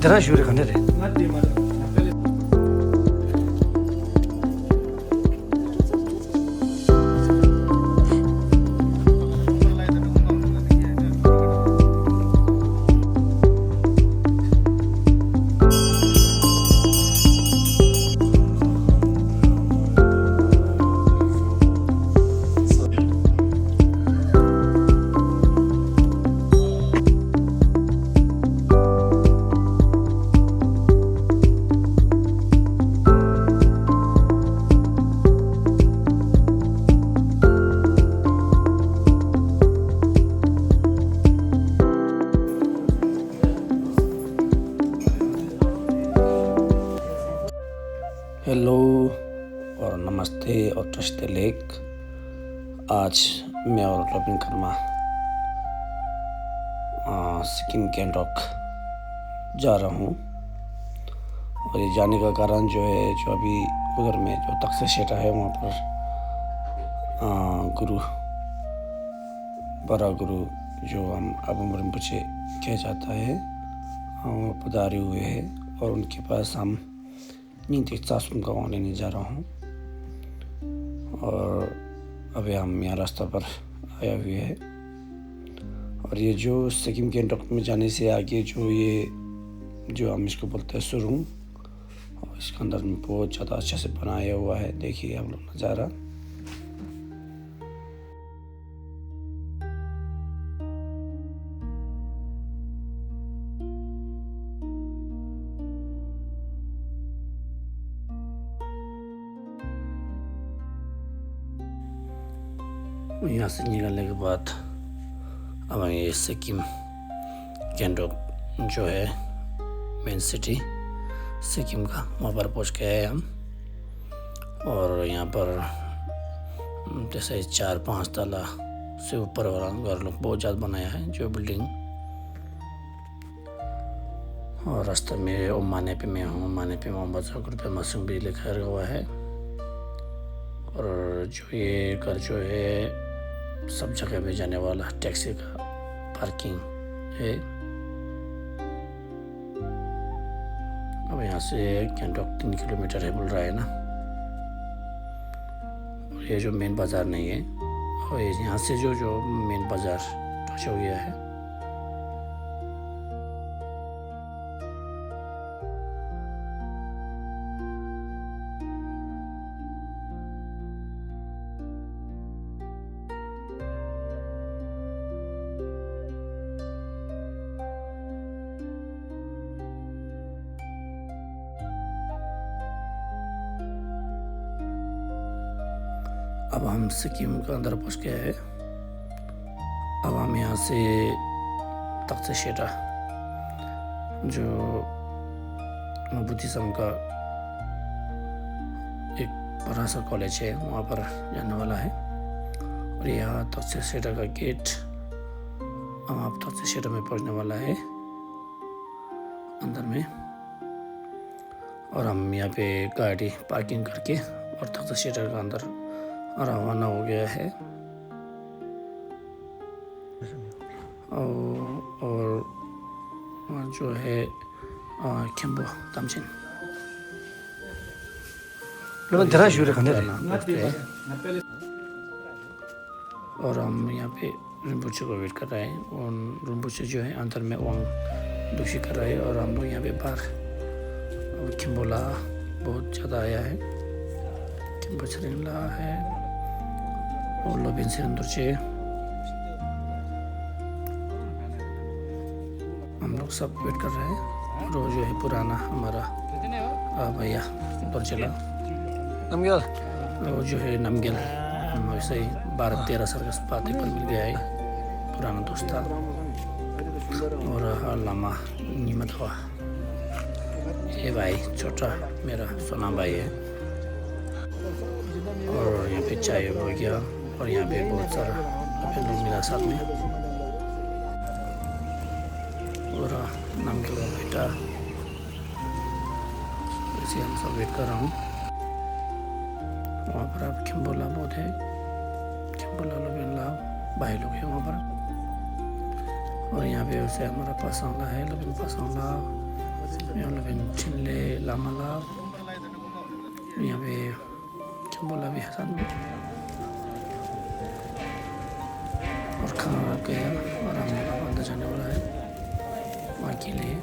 대란 쉬우래 가네래. Hello और नमस्ते और टचते लेक। आज मैं और रबिन कर्मा सिक्किम गैंगटॉक जा रहा हूँ। और ये जाने का कारण जो है, जो अभी उधर में जो तक्षशिला है वहाँ पर गुरु बड़ा गुरु जो हम अबुम रिम्पोचे कहा जाता है, वो पधारे हुए हैं और उनके पास हम नीति सासुम का वहाँ लेने जा रहा हूँ। और अभी हम यहाँ रास्ता पर आया हुए हैं। और ये जो सिक्किम गैंगटॉक में जाने से आगे जो हम इसको बोलते हैं सुरुंग, और इसके अंदर में बहुत ज़्यादा अच्छे से बनाया हुआ है। देखिए आप लोग नज़ारा। यहाँ से निकलने के बाद अब ये सिक्किम गैंगटॉक जो है मेन सिटी सिक्किम का, वहाँ पर पहुँच गए हैं हम। और यहाँ पर जैसे 4-5 ताला से ऊपर वाला घर लोग बहुत ज़्यादा बनाया है जो बिल्डिंग। और रास्ते में ओमाने पे मैं हूँ, ओमाने पे मोहम्मद ज़ाकिर पे मासूम भी लिखा हुआ है। और जो ये घर जो है सब जगह में जाने वाला टैक्सी का पार्किंग है। अब यहाँ से गैंगटॉक 3 किलोमीटर है बोल रहा है ना। और ये जो मेन बाज़ार नहीं है, और यहाँ से जो मेन बाज़ार टच हो गया है। अब हम सिक्किम के अंदर पहुँच गए हैं। अब हम यहाँ से तक्षशिला जो बुद्धिज्म का एक बड़ा सा कॉलेज है वहाँ पर जाने वाला है। और यहाँ तक्षशिला का गेट, हम आप तक्षशिला में पहुँचने वाला है अंदर में। और हम यहाँ पे गाड़ी पार्किंग करके और तक्षशिला का अंदर रवाना हो गया है। और जो है खेम्बो तामचिन 대란 쉬우래 가네래. और हम यहाँ पे रिम्पोचे को वेट कर रहे हैं। और रिम्पोचे जो है अंदर में वांग दूषी कर रहे हैं। और हम लोग यहाँ पे बाहर खेम्बोला बहुत ज़्यादा आया है, खेम्बो चरिंगला है और लोबिन से अंदर से हम लोग सब वेट कर रहे हैं। और वो जो है पुराना हमारा भैया उधर चला, 남결. वो जो है नमगेल, हम वैसे ही 12-13 साल के बाद पर मिल गया है, पुराना दोस्त था। और लामा नीमत हुआ, ये भाई छोटा मेरा सोना भाई है। और यहाँ पे चाय हो गया। और यहाँ पे बहुत सारा अपने लोग मिला साथ में। और नमगेल का बेटा, इसे हम सब वेट कर रहा हूँ। वहाँ पर आप खेम्बोला बहुत है, खेम्बोला लोग भाई लोग हैं वहाँ पर। और यहाँ पे वैसे हमारा पासौला है, लेकिन पासौला We all live in Chinle Lamala. यहाँ पे चंबोला भी है साथ में और खाना गया और हम अंदर जाने वाला है वहाँ के लिए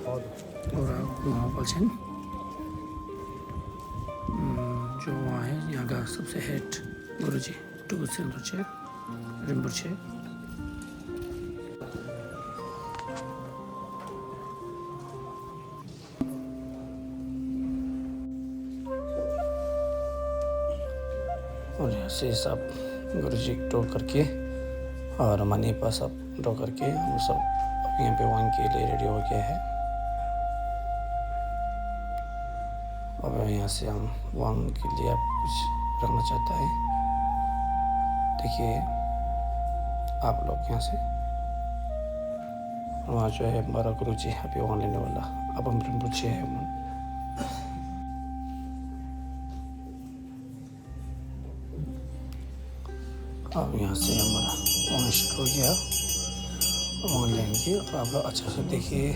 और वहाँ पर जो वहाँ है यहाँ का सबसे हेड गुरुजी टुगुत्से rinpoche रिम्पोचे और यहाँ से सब गुरुजी ड्रॉ करके और मनी पास सब ड्रॉ करके हम सब यहाँ पे वन के लिए रेडी हो गया है। अब यहाँ से हम वन के लिए कुछ रखना चाहता है। देखिए आप लोग यहाँ से वहाँ जो है हमारा गुरुजी अभी वन लेने वाला अब हम रिम्पोचे है मन अब यहाँ से हमारा वन शुरू हो गया वन लेंगे और आप लोग अच्छा से देखिए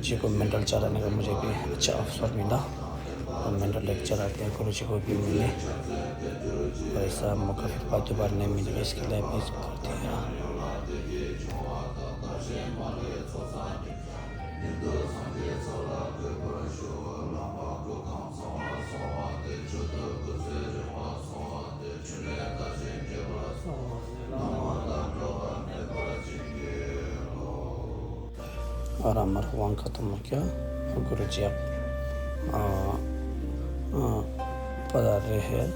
जी को मेंटल चलाने का मुझे भी अच्छा अवसर मिला और मेंटल लेक्चर आते हैं गुरु जी को भी मिले और ऐसा मौका फिर बार दोबारा नहीं मिलेगा इसके लिए भी करते हैं। और हमारा हुआ ख़त्म हो गया और गुरु जी अब पधार रहे हैं।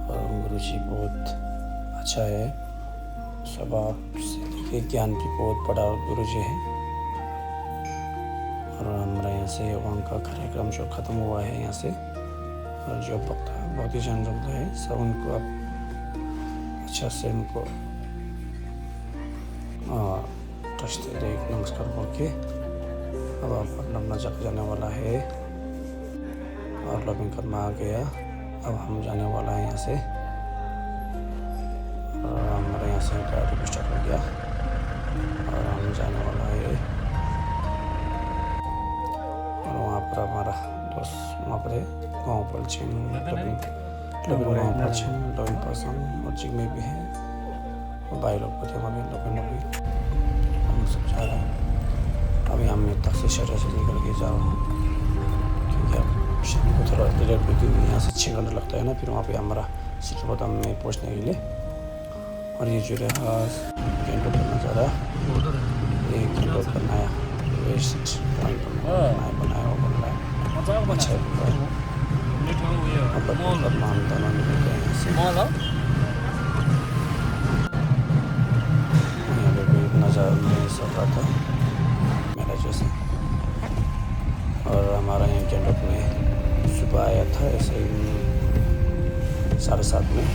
और गुरु जी बहुत अच्छा है, स्वभाव से लेके ज्ञान भी बहुत बड़ा गुरु जी है। और हमारा यहाँ से वहाँ का कार्यक्रम जो ख़त्म हुआ है यहाँ से, और जो भक्त बहुत ही जन रखता है सब उनको अब अच्छा से उनको ट्रस्ट दे नमस्कार बोल के अब आप अपना जगह जाने वाला है और लविंग कर्म आ गया। अब हम जाने वाला है यहाँ से और हमारे यहाँ से गाड़ी भी स्टार्ट हो गया और हम जाने वाला है। और वहाँ पर हमारा दोस्त वहाँ पर है गाँव पर चिंग लविंग पर्सन और चिंग में भी है और भाई लोग भी थे वहाँ भी लोग हम सब जा रहे हैं। अभी हम टैक्सी शहर से निकल के जा रहा हूँ क्योंकि अब शाम को थोड़ा लेट भी क्योंकि यहाँ से 6 घंटा लगता है ना, फिर वहाँ पे हमारा सिटीबोदम में पहुँचने के लिए। और ये जो रहा कैंटो का नज़ारा, ये कैंटो का नया वेस्ट पॉइंट बनाया हुआ बन रहा है, अच्छा है। अब हम दोनों निकल गए यहाँ से। यहाँ पे भी नज़ारा नहीं सब रहा था मेरा जैसे। और हमारा यहाँ कैंटो में सुबह आया था ऐसे ही 7:30 में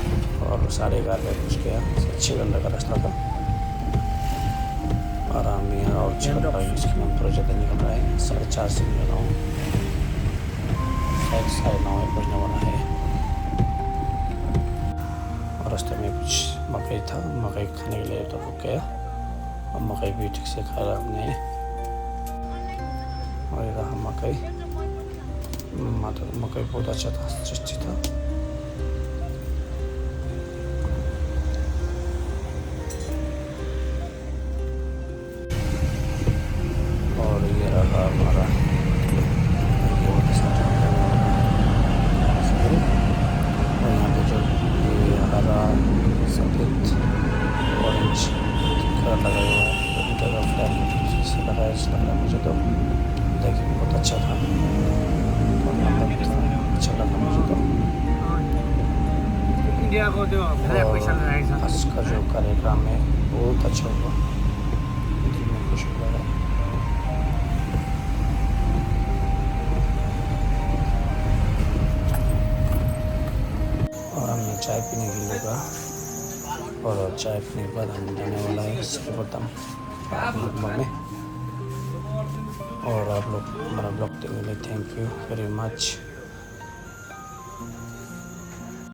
और 11:30 पहुँच गया। 6 घंटे का रास्ता था और हम यहाँ और 6 घंटा इसके लिए थोड़ा ज़्यादा निकल रहा है। 4:30 से निकल रहा हूँ, शायद 9:30 पहुँचने वाला है। और रास्ते में कुछ मकई था, मकई खाने के लिए तो रुक गया और मकई भी ठीक से खाया हमने। और ये रहा मकई, मकई बहुत अच्छा था, टेस्टी था। और ये रहा हमारा और यहाँ पे जो ये हरा सफ़ेद ऑरेंज कलर लगा हुआ है फ्लैग से लगाया लग रहा है मुझे तो देखिए बहुत अच्छा था और अच्छा लगा मुझे तो। आज का जो कार्यक्रम है बहुत अच्छा हुआ, दिल में खुश हुआ है। और हमने चाय पीने के लिए कहा और चाय पीने के बाद हम जाने वाला है सिटीबोदम में। और आप लोग हमारा ब्लॉग देखने के लिए थैंक यू वेरी मच।